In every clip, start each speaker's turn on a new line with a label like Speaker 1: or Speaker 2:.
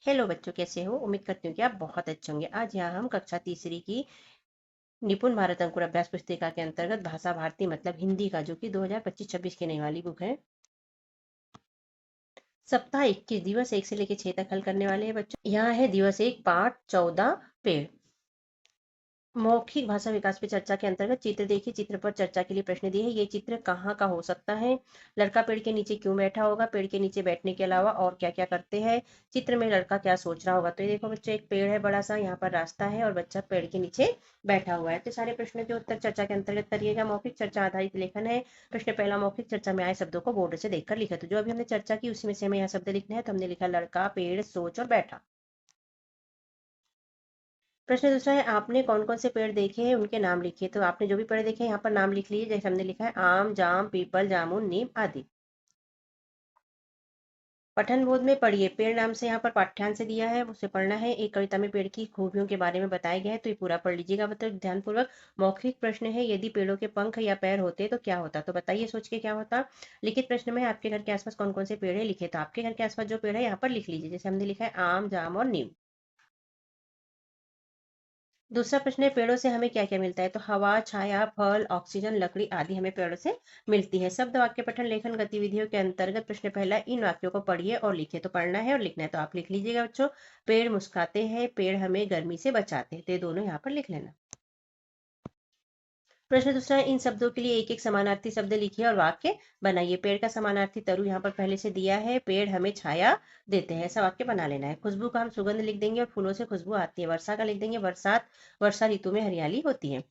Speaker 1: Hello बच्चों, कैसे हो? उम्मीद करती हूँ कि आप बहुत अच्छे होंगे। आज यहाँ हम कक्षा तीसरी की निपुण भारत अंकुर अभ्यास पुस्तिका के अंतर्गत भाषा भारती मतलब हिंदी का, जो कि 2025-26 की नई वाली बुक है, सप्ताह 21 दिवस 1 से लेकर 6 तक हल करने वाले हैं बच्चों। यहाँ है दिवस 1 पाठ 14 पेड़। मौखिक भाषा विकास पे चर्चा के अंतर्गत चित्र देखिए। चित्र पर चर्चा के लिए प्रश्न दिए हैं। ये चित्र कहाँ का हो सकता है? लड़का पेड़ के नीचे क्यों बैठा होगा? पेड़ के नीचे बैठने के अलावा और क्या क्या करते हैं? चित्र में लड़का क्या सोच रहा होगा? तो ये देखो बच्चों, एक पेड़ है बड़ा सा, यहाँ पर रास्ता है और बच्चा पेड़ के नीचे बैठा हुआ है। तो सारे प्रश्नों के उत्तर चर्चा के अंतर्गत करिएगा। मौखिक चर्चा आधारित लेखन है। प्रश्न पहला, मौखिक चर्चा में आए शब्दों को बोर्ड से देखकर लिखा। तो जो अभी हमने चर्चा की उसी में से हमें यहाँ शब्द लिखना है। तो हमने लिखा लड़का, पेड़, सोच और बैठा। प्रश्न दूसरा है, आपने कौन कौन से पेड़ देखे हैं, उनके नाम लिखिए। तो आपने जो भी पेड़ देखे हैं यहाँ पर नाम लिख लीजिए। जैसे हमने लिखा है आम, जाम, पीपल, जामुन, नीम आदि। पठन बोध में पढ़िए। पेड़ नाम से यहाँ पर पाठ्यांश दिया है, उसे पढ़ना है। एक कविता में पेड़ की खूबियों के बारे में बताया गया है, तो ये पूरा पढ़ लीजिएगा मतलब ध्यानपूर्वक। मौखिक प्रश्न है, यदि पेड़ों के पंख या पैर होते तो क्या होता? तो बताइए सोच के क्या होता। लिखित प्रश्न में है, आपके घर के आसपास कौन कौन से पेड़ है लिखे। तो आपके घर के आसपास जो पेड़ है यहाँ पर लिख लीजिए। जैसे हमने लिखा है आम, जाम और नीम। दूसरा प्रश्न है, पेड़ों से हमें क्या क्या मिलता है? तो हवा, छाया, फल, ऑक्सीजन, लकड़ी आदि हमें पेड़ों से मिलती है। शब्द वाक्य पठन लेखन गतिविधियों के अंतर्गत प्रश्न पहला, इन वाक्यों को पढ़िए और लिखिए। तो पढ़ना है और लिखना है, तो आप लिख लीजिएगा बच्चों। पेड़ मुस्कुराते हैं, पेड़ हमें गर्मी से बचाते हैं। तो ये दोनों यहाँ पर लिख लेना। प्रश्न दूसरा है, इन शब्दों के लिए एक एक समानार्थी शब्द लिखिए और वाक्य बनाइए। पेड़ का समानार्थी तरु यहाँ पर पहले से दिया है। पेड़ हमें छाया देते हैं, ऐसा वाक्य बना लेना है। खुशबू का हम सुगंध लिख देंगे और फूलों से खुशबू आती है। वर्षा का लिख देंगे, बरसात, वर्षा ऋतु में हरियाली होती है।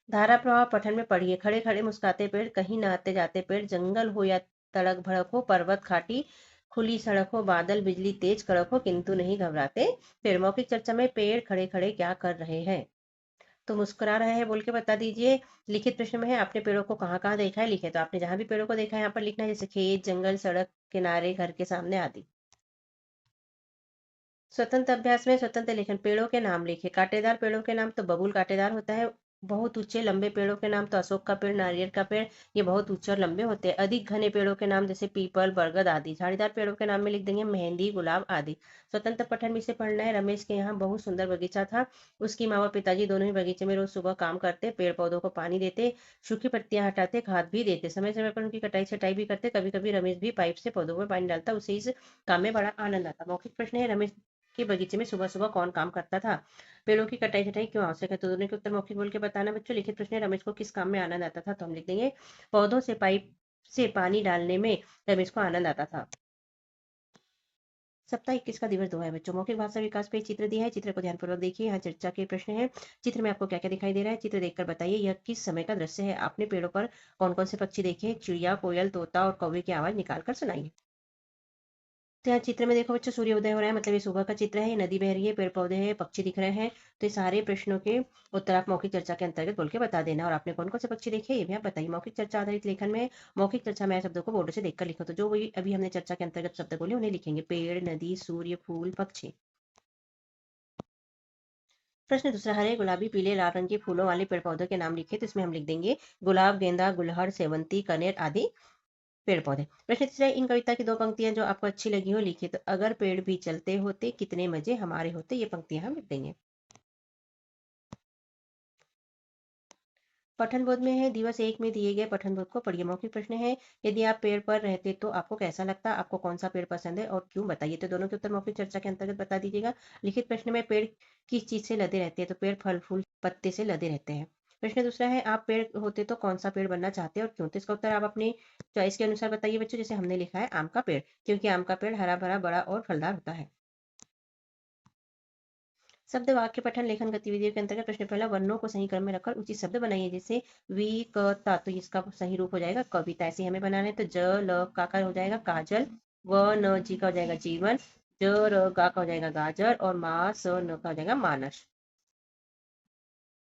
Speaker 1: धारा प्रवाह पठन में पढ़िए। खड़े खड़े मुस्कुराते पेड़, कहीं न आते जाते पेड़, जंगल हो या तड़क भड़क हो, पर्वत घाटी, खुली सड़क हो, बादल बिजली तेज कड़क हो, किंतु नहीं घबराते पेड़। मौखिक चर्चा में पेड़ खड़े खड़े क्या कर रहे हैं? तो मुस्कुरा रहे हैं बोल के बता दीजिए। लिखित प्रश्न में है, आपने पेड़ों को कहाँ कहाँ देखा है लिखे। तो आपने जहां भी पेड़ों को देखा है यहाँ पर लिखना है, जैसे खेत, जंगल, सड़क किनारे, घर के सामने आदि। स्वतंत्र अभ्यास में स्वतंत्र लेखन। पेड़ों के नाम लिखे। कांटेदार पेड़ों के नाम, तो बबूल कांटेदार होता है। बहुत ऊंचे लंबे पेड़ों के नाम, तो अशोक का पेड़, नारियल का पेड़, ये बहुत ऊंचे और लंबे होते हैं। अधिक घने पेड़ों के नाम, जैसे पीपल, बरगद आदि। झाड़ीदार पेड़ों के नाम में लिख देंगे मेहंदी, गुलाब आदि। स्वतंत्र पठन में से पढ़ना है, रमेश के यहाँ बहुत सुंदर बगीचा था। उसकी माँ व पिताजी दोनों ही बगीचे में रोज सुबह काम करते, पेड़ पौधों को पानी देते, सूखी पत्तियां हटाते, खाद भी देते, समय समय पर उनकी कटाई छटाई भी करते। कभी कभी रमेश भी पाइप से पौधों में पानी डालता, उसे इस काम में बड़ा आनंद आता। मौखिक प्रश्न है, रमेश के बगीचे में सुबह सुबह कौन काम करता था? पेड़ों की कटाई छटाई क्यों आवश्यक है? तो दोनों के उत्तर मौखिक बोल के बताना बच्चों। लिखित प्रश्न है, रमेश को किस काम में आनंद आता था? तो हम लिख देंगे पौधों से पाइप से पानी डालने में रमेश को आनंद आता था। सप्ताह 21 का दिवस 2 है बच्चों। मौखिक भाषा विकास पे एक चित्र दिया है, चित्र को ध्यानपूर्वक देखिए। यहाँ चर्चा के प्रश्न है। चित्र में आपको क्या क्या दिखाई दे रहा है? चित्र देखकर बताइए यह किस समय का दृश्य है। आपने पेड़ों पर कौन कौन से पक्षी देखे? चिड़िया, कोयल, तोता और कौवे की आवाज निकाल कर सुनाइए। तो यहाँ चित्र में देखो बच्चों, सूर्य उदय हो रहा है, मतलब ये सुबह का चित्र है। ये नदी बह रही है, पेड़ पौधे हैं, पक्षी दिख रहे हैं। तो ये सारे प्रश्नों के उत्तर आप मौखिक चर्चा के अंतर्गत बोल के बता देना। और आपने कौन कौन से पक्षी देखे ये भी आप बताइए। मौखिक चर्चा आधारित लेखन में मौखिक चर्चा में आए शब्दों को बोर्ड से देखकर लिखो। तो जो वही अभी हमने चर्चा के अंतर्गत शब्द बोले उन्हें लिखेंगे। पेड़, नदी, सूर्य, फूल, पक्षी। प्रश्न दूसरा, हरे, गुलाबी, पीले, लाल रंग के फूलों वाले पेड़ पौधों के नाम लिखे। तो इसमें हम लिख देंगे गुलाब, गेंदा, गुलहड़, सेवंती, कनेर आदि पेड़ पौधे। प्रश्न तीसरा, इन कविता की दो पंक्तियां जो आपको अच्छी लगी हो लिखिए। तो अगर पेड़ भी चलते होते कितने मजे हमारे होते, ये पंक्तियां हम लिख देंगे। पठन बोध में है, दिवस 1 में दिए गए पठन बोध को पढ़िए। मौखिक प्रश्न है, यदि आप पेड़ पर रहते तो आपको कैसा लगता? आपको कौन सा पेड़ पसंद है और क्यों? बताइए। तो दोनों के उत्तर मौखिक चर्चा के अंतर्गत बता दीजिएगा। लिखित प्रश्न में पेड़ किस चीज से लदे रहते हैं? तो पेड़ फल फूल पत्ते से लदे रहते हैं। प्रश्न दूसरा है, आप पेड़ होते तो कौन सा पेड़ बनना चाहते हैं और क्यों? तो इसका उत्तर आप अपनी चॉइस के अनुसार बताइए बच्चों। जैसे हमने लिखा है आम का पेड़, क्योंकि आम का पेड़ हरा भरा बड़ा और फलदार होता है। शब्द वाक्य पठन लेखन गतिविधियों के अंतर्गत प्रश्न पहला, वर्णों को सही क्रम में रखकर उचित शब्द बनाइए। जैसे वी, क, ता, तो इसका सही रूप हो जाएगा कविता। ऐसे हमें बनाना है। तो ज, ल, का हो जाएगा काजल, व, न, जी का हो जाएगा जीवन, ज, र, गा का हो जाएगा गाजर और मा, स, न का हो जाएगा मानस।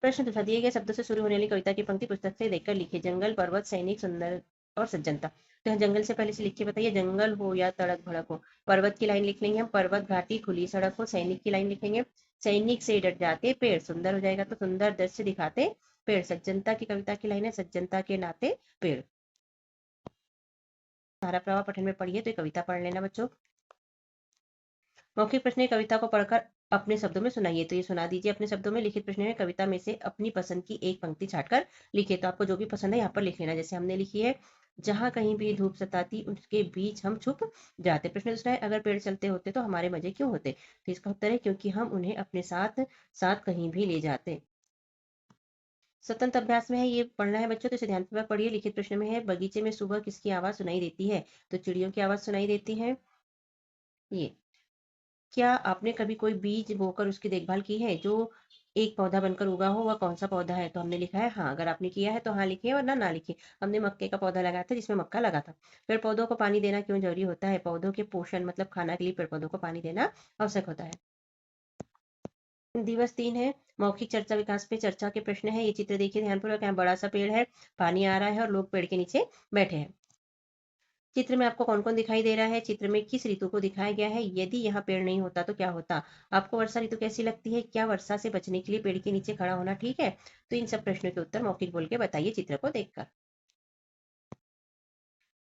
Speaker 1: प्रश्न दूसरा, दिए गए शब्दों से शुरू होने वाली कविता की पंक्ति पुस्तक से देखकर लिखिए। जंगल, पर्वत, सैनिक, सुंदर और सज्जनता। तो यहाँ जंगल से पहले से लिख के बताइए। जंगल हो या तड़क भड़क हो। पर्वत की लाइन लिख लेंगे हम, पर्वत घाटी खुली सड़क हो। सैनिक की लाइन लिखेंगे, सैनिक से डट जाते पेड़। सुंदर हो जाएगा, तो सुंदर दृश्य दिखाते पेड़। सज्जनता की कविता की लाइन है, सज्जनता के नाते पेड़। धारा प्रवाह पठन में पढ़िए, तो ये कविता पढ़ लेना बच्चों। मौखिक प्रश्न है, कविता को पढ़कर अपने शब्दों में सुनाइए। तो ये सुना दीजिए अपने शब्दों में। लिखित प्रश्न है, कविता में से अपनी पसंद की एक पंक्ति छांटकर लिखिए। तो आपको जो भी पसंद है यहाँ पर लिख लेना। जैसे हमने लिखी है, जहां कहीं भी धूप सताती उसके बीच हम छुप जाते। प्रश्न दूसरा है, अगर पेड़ चलते होते तो हमारे मजे क्यों होते। तो इसका उत्तर है, क्योंकि हम उन्हें अपने साथ साथ कहीं भी ले जाते। स्वतंत्र अभ्यास में है, ये पढ़ना है बच्चों, तो इसे ध्यानपूर्वक पढ़िए। लिखित प्रश्न में है, बगीचे में सुबह किसकी आवाज सुनाई देती है। तो चिड़ियों की आवाज सुनाई देती है। ये, क्या आपने कभी कोई बीज बोकर उसकी देखभाल की है जो एक पौधा बनकर उगा हो, वह कौन सा पौधा है। तो हमने लिखा है हाँ। अगर आपने किया है तो हाँ लिखिए, वरना ना लिखिए। हमने मक्के का पौधा लगाया था जिसमें मक्का लगा था। पेड़ पौधों को पानी देना क्यों जरूरी होता है। पौधों के पोषण मतलब खाना के लिए पेड़ पौधों को पानी देना आवश्यक होता है। दिवस 3 है, मौखिक चर्चा विकास पे चर्चा के प्रश्न है। ये चित्र देखिए ध्यानपूर्वक। यहाँ बड़ा सा पेड़ है, पानी आ रहा है और लोग पेड़ के नीचे बैठे हैं। चित्र में आपको कौन कौन दिखाई दे रहा है। चित्र में किस ऋतु को दिखाया गया है। यदि यहाँ पेड़ नहीं होता तो क्या होता। आपको वर्षा ऋतु कैसी लगती है। क्या वर्षा से बचने के लिए पेड़ के नीचे खड़ा होना ठीक है। तो इन सब प्रश्नों के उत्तर मौखिक बोल के बताइए चित्र को देखकर।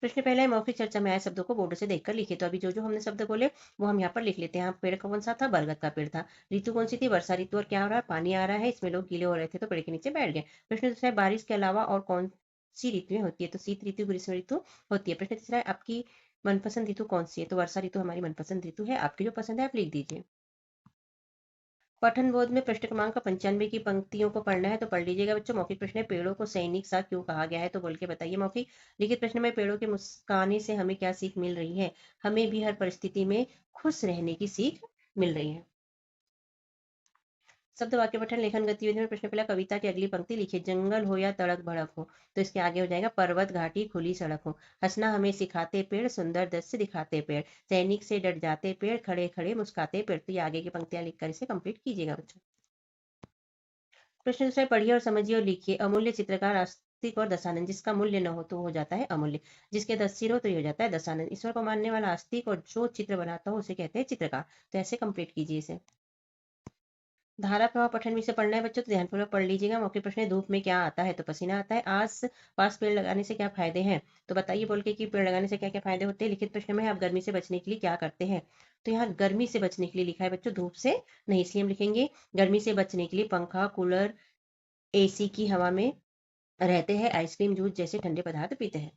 Speaker 1: प्रश्न पहला है, मौखिक चर्चा में आए शब्दों को बोर्ड से देखकर लिखिए। तो अभी जो जो हमने शब्द बोले वो हम यहाँ पर लिख लेते हैं। यहाँ पेड़ कौन सा था, बरगद का पेड़ था। ऋतु कौन सी थी, वर्षा ऋतु। और क्या हो रहा है, पानी आ रहा है। इसमें लोग गीले हो रहे थे तो पेड़ के नीचे बैठ गए। प्रश्न दूसरा है, बारिश के अलावा और कौन सी ऋतुएं होती है। तो शीत ऋतु, ग्रीष्म ऋतु होती है। प्रश्न तीसरा है, आपकी मनपसंद ऋतु कौन सी है। तो वर्षा ऋतु हमारी मनपसंद ऋतु है। आपकी जो पसंद है आप लिख दीजिए। पठन बोध में पृष्ठ क्रमांक 95 की पंक्तियों को पढ़ना है, तो पढ़ लीजिएगा बच्चों। मौखिक प्रश्न है, पेड़ों को सैनिक सा क्यों कहा गया है। तो बोल के बताइए मौखिक। लिखित प्रश्न में, पेड़ों के मुस्काने से हमें क्या सीख मिल रही है। हमें भी हर परिस्थिति में खुश रहने की सीख मिल रही है। शब्द वाक्य पठन लेखन गतिविधि में प्रश्न पहला, कविता की अगली पंक्ति लिखिए। जंगल हो या तड़क भड़क हो। तो इसके आगे हो जाएगा, पर्वत घाटी खुली सड़क हो। हंसना हमें सिखाते पेड़, सुंदर दृश्य दिखाते पेड़। सैनिक से डट जाते पेड़, खड़े खड़े मुस्काते पेड़। तो ये आगे की पंक्तियां लिखकर इसे कंप्लीट कीजिएगा बच्चों। प्रश्न दूसरा है, पढ़िए और समझिए और लिखिए। अमूल्य चित्रकार आस्तिक और दशानंद। जिसका मूल्य न हो तो वो हो जाता है अमूल्य। जिसके 10 सिर हो तो ये हो जाता है दशानंद। ईश्वर को मानने वाला आस्तिक और जो चित्र बनाता हो उसे कहते हैं चित्रकार। तो ऐसे कंप्लीट कीजिए इसे। धारा प्रवाह पठन भी से पढ़ना है बच्चों, तो ध्यानपूर्वक पढ़ लीजिएगा। मौखिक प्रश्न है, धूप में क्या आता है। तो पसीना आता है। आस पास पेड़ लगाने से क्या फायदे हैं। तो बताइए बोल के कि पेड़ लगाने से क्या क्या फायदे होते हैं। लिखित प्रश्न में है, आप गर्मी से बचने के लिए क्या करते हैं। तो यहाँ गर्मी से बचने के लिए लिखा है बच्चों, धूप से नहीं। इसलिए हम लिखेंगे, गर्मी से बचने के लिए पंखा, कूलर, एसी की हवा में रहते हैं। आइसक्रीम, जूस जैसे ठंडे पदार्थ पीते हैं।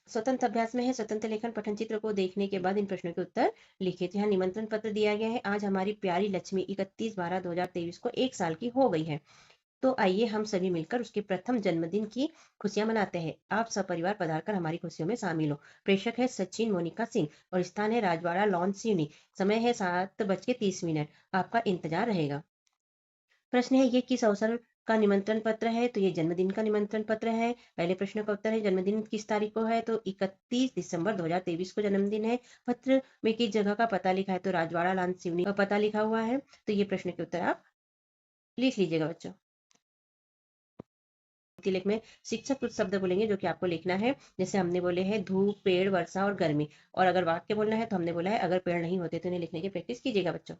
Speaker 1: स्वतंत्र अभ्यास में है, स्वतंत्र लेखन पठन चित्र को देखने के बाद इन प्रश्नों के उत्तर लिखिए। तो यहाँ निमंत्रण पत्र दिया गया है। आज हमारी प्यारी लक्ष्मी 31/12/2023 को 1 साल की हो गई है। तो आइए हम सभी मिलकर उसके प्रथम जन्मदिन की खुशियां मनाते हैं। आप सपरिवार पधार कर हमारी खुशियों में शामिल हो। प्रेषक है सचिन मोनिका सिंह और स्थान है राजवाड़ा लॉन सिवनी। समय है 7:30। आपका इंतजार रहेगा। प्रश्न है, ये किस अवसर का निमंत्रण पत्र है। तो ये जन्मदिन का निमंत्रण पत्र है। पहले प्रश्न का उत्तर है, जन्मदिन किस तारीख को है। तो 31 दिसंबर 2023 को जन्मदिन है। पत्र में किस जगह का पता लिखा है। तो राजवाड़ा लान सिवनी का पता लिखा हुआ है। तो ये प्रश्न के उत्तर आप लिख लीजिएगा बच्चों। लेख में शिक्षक कुछ शब्द बोलेंगे जो कि आपको लिखना है। जैसे हमने बोले हैं, धूप, पेड़, वर्षा और गर्मी। और अगर वाक्य बोलना है तो हमने बोला है, अगर पेड़ नहीं होते तो इन्हें लिखने की प्रैक्टिस कीजिएगा बच्चों।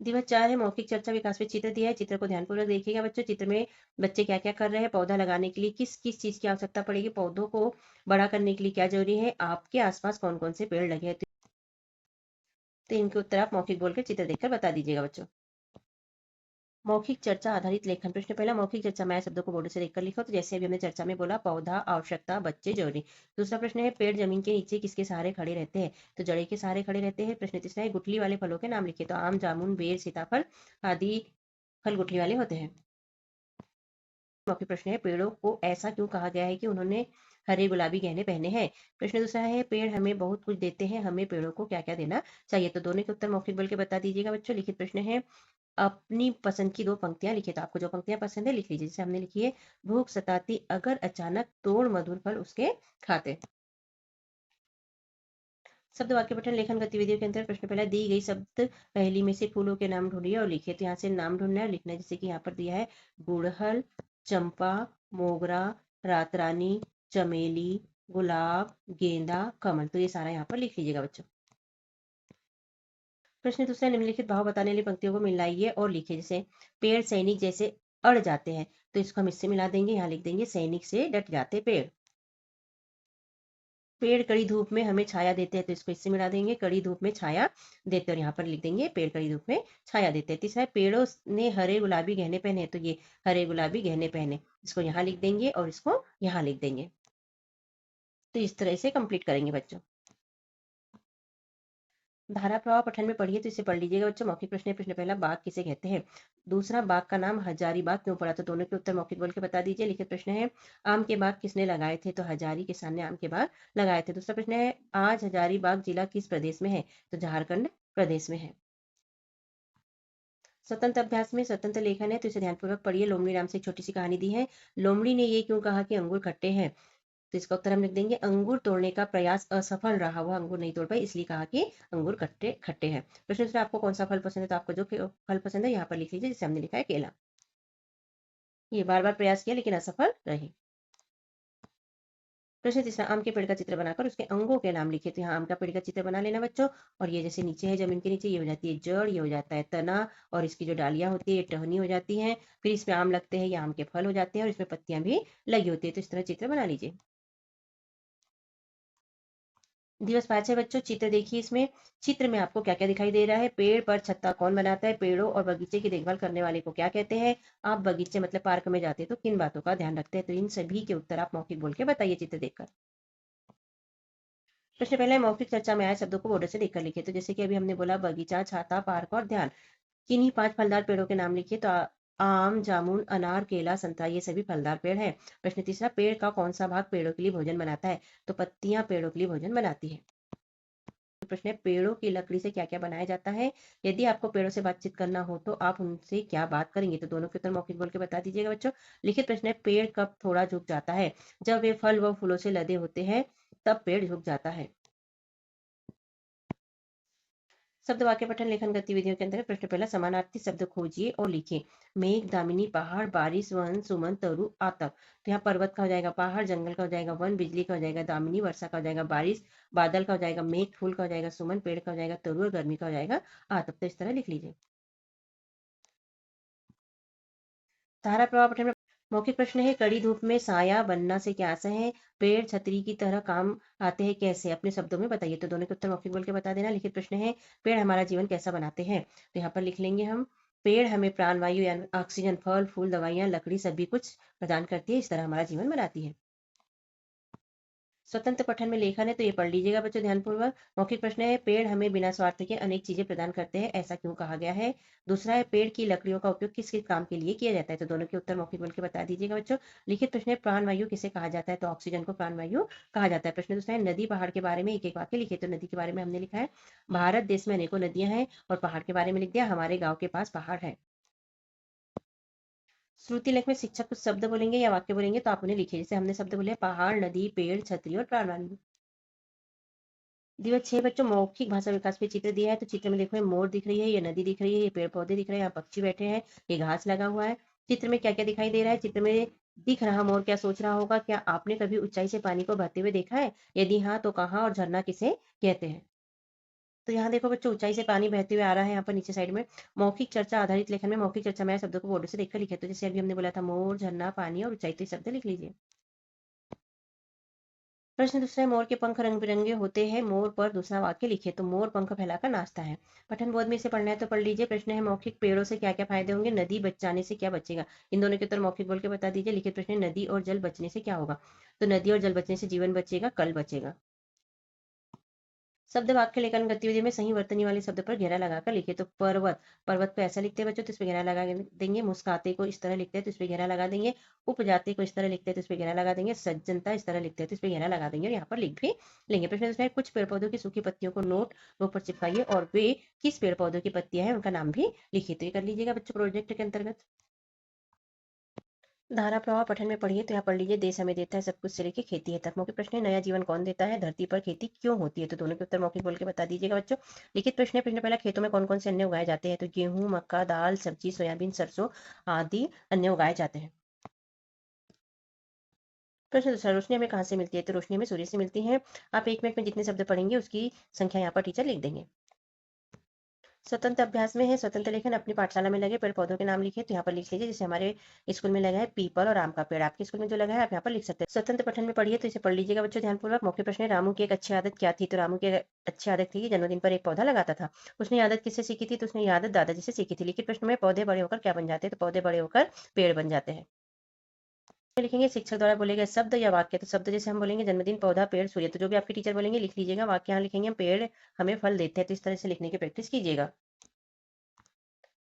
Speaker 1: दिवस 4 है, मौखिक चर्चा विकास में चित्र दिया है। चित्र को ध्यानपूर्वक देखिएगा बच्चों। चित्र में बच्चे क्या क्या कर रहे हैं। पौधा लगाने के लिए किस किस चीज की आवश्यकता पड़ेगी। पौधों को बड़ा करने के लिए क्या जरूरी है। आपके आसपास कौन कौन से पेड़ लगे हैं। तो इनके उत्तर आप मौखिक बोलकर चित्र देखकर बता दीजिएगा बच्चों। मौखिक चर्चा आधारित लेखन। प्रश्न पहला, मौखिक चर्चा में आए शब्दों को बोर्ड से देखकर लिखो। तो जैसे अभी हमने चर्चा में बोला, पौधा, आवश्यकता, बच्चे, जरूरी। दूसरा प्रश्न है, पेड़ जमीन के नीचे किसके सहारे खड़े रहते हैं। तो जड़े के सहारे खड़े रहते हैं। प्रश्न तीसरा है, गुठली वाले फलों के नाम लिखिए। तो आम, जामुन, बेर, सीताफल आदि फल गुठली वाले होते हैं। मौखिक प्रश्न है, पेड़ों को ऐसा क्यों कहा गया है कि उन्होंने हरे गुलाबी गहने पहने हैं। प्रश्न दूसरा है, पेड़ हमें बहुत कुछ देते हैं, हमें पेड़ों को क्या क्या देना चाहिए। तो दोनों के उत्तर मौखिक बोल के बता दीजिएगा बच्चों। लिखित प्रश्न है, अपनी पसंद की 2 पंक्तियां लिखिए। तो आपको जो पंक्तियां पसंद है लिख लीजिए। जैसे हमने लिखी है, भूख सताती अगर अचानक तोड़ मधुर फल उसके खाते। शब्द वाक्य पठन लेखन गतिविधियों के अंतर प्रश्न पहला, दी गई शब्द पहली में से फूलों के नाम ढूंढिए और लिखिए। तो यहाँ से नाम ढूंढना है और लिखना है। जैसे कि यहाँ पर दिया है, गुड़हल, चंपा, मोगरा, रात रानी, चमेली, गुलाब, गेंदा, कमल। तो ये सारा यहाँ पर लिख लीजिएगा बच्चों। प्रश्न दूसरा, निम्नलिखित भाव बताने वाली पंक्तियों को मिलाइए और लिखिए। जैसे पेड़ सैनिक जैसे अड़ जाते हैं। तो इसको हम इससे मिला देंगे। यहाँ लिख देंगे, सैनिक से डट जाते पेड़। पेड़ कड़ी धूप में हमें छाया देते हैं, तो इसको इससे मिला देंगे, कड़ी धूप में छाया देते हैं, और यहाँ पर लिख देंगे पेड़ कड़ी धूप में छाया देते हैं। तीसरा है पेड़ों ने हरे गुलाबी गहने पहने हैं, तो ये हरे गुलाबी गहने पहने, इसको यहाँ लिख देंगे और इसको यहाँ लिख देंगे। तो इस तरह से कंप्लीट करेंगे बच्चों। धारा प्रवाह पठन में पढ़िए, तो इसे पढ़ लीजिएगा बच्चों। मौखिक प्रश्न है। प्रश्न पहला, बाग किसे कहते हैं? दूसरा, बाग का नाम हजारी बाग क्यों पड़ा? तो दोनों के उत्तर मौखिक बोल के बता दीजिए। लिखित प्रश्न है, आम के बाग किसने लगाए थे? तो हजारी किसान ने आम के बाग लगाए थे। दूसरा प्रश्न है, आज हजारी बाग जिला किस प्रदेश में है? तो झारखंड प्रदेश में है। स्वतंत्र अभ्यास में स्वतंत्र लेखन है, तो इसे ध्यानपूर्वक पढ़िए। लोमड़ी नाम से एक छोटी सी कहानी दी है। लोमड़ी ने ये क्यों कहा कि अंगूर खट्टे हैं? तो इसका उत्तर हम लिख देंगे, अंगूर तोड़ने का प्रयास असफल रहा, वह अंगूर नहीं तोड़ पाई, इसलिए कहा कि अंगूर खट्टे खट्टे हैं। प्रश्न दूसरा, आपको कौन सा फल पसंद है? तो आपको जो फल पसंद है यहाँ पर लिख लीजिए, जिसे हमने लिखा है केला। ये बार बार प्रयास किया लेकिन असफल रहे। प्रश्न तीसरा, आम के पेड़ का चित्र बनाकर उसके अंगों के नाम लिखे। तो यहाँ आम का पेड़ का चित्र बना लेना बच्चों, और ये जैसे नीचे है जमीन के नीचे, ये हो जाती है जड़, ये हो जाता है तना, और इसकी जो डालियां होती है ये टहनी हो जाती हैं। फिर इसमें आम लगते हैं, ये आम के फल हो जाते हैं, और इसमें पत्तियां भी लगी होती है। तो इस तरह चित्र बना लीजिए। दिवस 5 है बच्चों। चित्र देखिए, इसमें चित्र में आपको क्या क्या दिखाई दे रहा है? पेड़ पर छत्ता कौन बनाता है? पेड़ों और बगीचे की देखभाल करने वाले को क्या कहते हैं? आप बगीचे मतलब पार्क में जाते हैं तो किन बातों का ध्यान रखते हैं? तो इन सभी के उत्तर आप मौखिक बोल के बताइए चित्र देखकर। प्रश्न पहला है, मौखिक चर्चा में आए शब्दों को बोर्ड से देखकर लिखिए। तो जैसे कि अभी हमने बोला, बगीचा, छाता, पार्क और ध्यान। किन्हीं 5 फलदार पेड़ों के नाम लिखिए। तो आम, जामुन, अनार, केला, संतरा, ये सभी फलदार पेड़ हैं। प्रश्न तीसरा, पेड़ का कौन सा भाग पेड़ों के लिए भोजन बनाता है? तो पत्तियां पेड़ों के लिए भोजन बनाती है। प्रश्न है, पेड़ों की लकड़ी से क्या क्या बनाया जाता है? यदि आपको पेड़ों से बातचीत करना हो तो आप उनसे क्या बात करेंगे? तो दोनों के उत्तर मौखिक बोल के बता दीजिएगा बच्चों। लिखित प्रश्न है, पेड़ कब थोड़ा झुक जाता है? जब वे फल व फूलों से लदे होते हैं, तब पेड़ झुक जाता है। शब्द वाक्य पठन लेखन गतिविधियों के अंतर्गत प्रश्न पहला, समानार्थी शब्द खोजिए और लिखिए। मेघ, दामिनी, पहाड़, बारिश, वन, सुमन, तरु, आतप। तो यहाँ पर्वत का हो जाएगा पहाड़, जंगल का हो जाएगा वन, बिजली का हो जाएगा दामिनी, वर्षा का हो जाएगा बारिश, बादल का हो जाएगा मेघ, फूल का हो जाएगा सुमन, पेड़ का हो जाएगा तरु, और गर्मी का हो जाएगा आतप। तो इस तरह लिख लीजिए। धारा प्रवाह पठन में मौखिक प्रश्न है, कड़ी धूप में साया बनना से क्या आशय है? पेड़ छतरी की तरह काम आते हैं, कैसे? अपने शब्दों में बताइए। तो दोनों के उत्तर मौखिक बोल के बता देना। लिखित प्रश्न है, पेड़ हमारा जीवन कैसा बनाते हैं? तो यहाँ पर लिख लेंगे हम, पेड़ हमें प्राणवायु यानी ऑक्सीजन, फल फूल, दवाइयाँ, लकड़ी सभी कुछ प्रदान करती है, इस तरह हमारा जीवन बनाती है। स्वतंत्र पठन में लेखन है, तो ये पढ़ लीजिएगा बच्चों ध्यानपूर्वक। मौखिक प्रश्न है, पेड़ हमें बिना स्वार्थ के अनेक चीजें प्रदान करते हैं, ऐसा क्यों कहा गया है? दूसरा है, पेड़ की लकड़ियों का उपयोग किस किस काम के लिए किया जाता है? तो दोनों के उत्तर मौखिक बोल के बता दीजिएगा बच्चों। लिखित प्रश्न है, प्राणवायु किसे कहा जाता है? तो ऑक्सीजन को प्राणवायु कहा जाता है। प्रश्न दूसरा है, नदी पहाड़ के बारे में एक एक वाक्य लिखिए। तो नदी के बारे में हमने लिखा है, भारत देश में अनेकों नदियां हैं, और पहाड़ के बारे में लिख दिया, हमारे गाँव के पास पहाड़ है। श्रुति लेख में शिक्षक कुछ शब्द बोलेंगे या वाक्य बोलेंगे, तो आप उन्हें लिखिए। जैसे हमने शब्द बोले, पहाड़, नदी, पेड़, छतरी और प्राणवायु। दिवस 6 बच्चों, मौखिक भाषा विकास पे चित्र दिया है। तो चित्र में देखो, ये मोर दिख रही है, ये नदी दिख रही है, ये पेड़ पौधे दिख रहे हैं, यहाँ पक्षी बैठे हैं, ये घास लगा हुआ है। चित्र में क्या क्या दिखाई दे रहा है? चित्र में दिख रहा मोर क्या सोच रहा होगा? क्या आपने कभी ऊंचाई से पानी को बहते हुए देखा है? यदि हाँ तो कहाँ, और झरना किसे कहते हैं? तो यहाँ देखो बच्चों, ऊंचाई से पानी बहते हुए आ रहा है, यहाँ पर नीचे साइड में। मौखिक चर्चा आधारित लेखन में मौखिक चर्चा में आए शब्दों को बोर्ड से देखकर लिखे। तो जैसे अभी हमने बोला था, मोर, झरना, पानी और ऊंचाई, तो ये शब्द लिख लीजिए। प्रश्न दूसरा है, मोर के पंख रंग बिरंगे होते हैं, मोर पर दूसरा वाक्य लिखिए। तो मोर पंख फैलाकर नाचता है। पठन बोध में इसे पढ़ना है तो पढ़ लीजिए। प्रश्न है, मौखिक पेड़ों से क्या क्या फायदे होंगे? नदी बचाने से क्या बचेगा? इन दोनों के उत्तर मौखिक बोल के बता दीजिए। लिखित प्रश्न है, नदी और जल बचने से क्या होगा? तो नदी और जल बचने से जीवन बचेगा, कल बचेगा। शब्द वाक्य लेखन गतिविधि में सही वर्तनी वाले शब्द पर घेरा लगाकर लिखिए। तो पर्वत, पर्वत पे ऐसा लिखते हैं बच्चों, तो इस पे घेरा लगा देंगे। मुस्काते को इस तरह लिखते हैं, तो इस पे घेरा लगा देंगे। उपजाते को इस तरह लिखते हैं, तो इस पे घेरा लगा देंगे। सज्जनता इस तरह लिखते हैं, तो इस पे घेरा लगा देंगे, और यहाँ पर लिख भी लेंगे। प्रश्न दूसरा है, कुछ पेड़ पौधों की सूखी पत्तियों को नोट पर चिपकाइए, और वे किस पेड़ पौधों की पत्तियां हैं उनका नाम भी लिखिए। तो ये कर लीजिएगा बच्चों प्रोजेक्ट के अंतर्गत। धारा प्रवाह पठन में पढ़िए। तो यहाँ पढ़ लीजिए, देश हमें देता है सब कुछ से लेके खेती है तक। मौखिक प्रश्न है, नया जीवन कौन देता है? धरती पर खेती क्यों होती है? तो दोनों के उत्तर मौखिक बोल के बता दीजिएगा बच्चों। लिखित प्रश्न है, प्रश्न पहला, खेतों में कौन कौन से अन्न उगाए जाते हैं? तो गेहूं, मक्का, दाल, सब्जी, सोयाबीन, सरसों आदि अन्न उगाए जाते हैं। प्रश्न दूसरा, रोशनी हमें कहाँ से मिलती है? तो रोशनी हमें सूर्य से मिलती है। आप 1 मिनट में जितने शब्द पढ़ेंगे उसकी संख्या यहाँ पर टीचर लिख देंगे। स्वतंत्र अभ्यास में है स्वतंत्र लेखन। अपनी पाठशाला में लगे पेड़ पौधों के नाम लिखे, तो यहाँ पर लिख लीजिए। जैसे हमारे स्कूल में लगा है पीपल और आम का पेड़, आपके स्कूल में जो लगा है आप यहाँ पर लिख सकते हैं। स्वतंत्र पठन में पढ़िए, तो इसे पढ़ लीजिएगा बच्चों ध्यानपूर्वक। मुख्य प्रश्न है, रामू की एक अच्छी आदत क्या थी? तो रामू की एक अच्छी आदत थी कि जन्मदिन पर एक पौधा लगाता था। उसने ये आदत किससे सीखी थी? तो उसने ये आदत दादाजी से सीखी थी। लिखित प्रश्न में पौधे बड़े होकर क्या बन जाते हैं? तो पौधे बड़े होकर पेड़ बन जाते हैं। लिखेंगे शिक्षक द्वारा बोले गए शब्द या वाक्य। तो शब्द जैसे हम बोलेंगे जन्मदिन, पौधा, पेड़, सूर्य, तो जो भी आपके टीचर बोलेंगे लिख लीजिएगा। वाक्य यहाँ लिखेंगे पेड़ हमें फल देते हैं, तो इस तरह से लिखने की प्रैक्टिस कीजिएगा।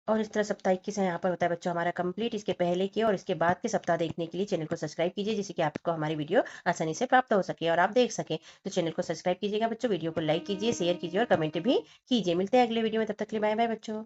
Speaker 1: और इस तरह साप्ताहिक किस्सा यहाँ पर होता है बच्चों हमारा कंप्लीट। इसके पहले के और इसके बाद के सप्ताह देखने के लिए चैनल को सब्सक्राइब कीजिए, जिससे कि आपको हमारी वीडियो आसानी से प्राप्त हो सके और आप देख सकें। तो चैनल को सब्सक्राइब कीजिएगा बच्चों, वीडियो को लाइक कीजिए, शेयर कीजिए और कमेंट भी कीजिए। मिलते हैं अगले वीडियो में, तब तक के लिए बाय बाय बच्चों।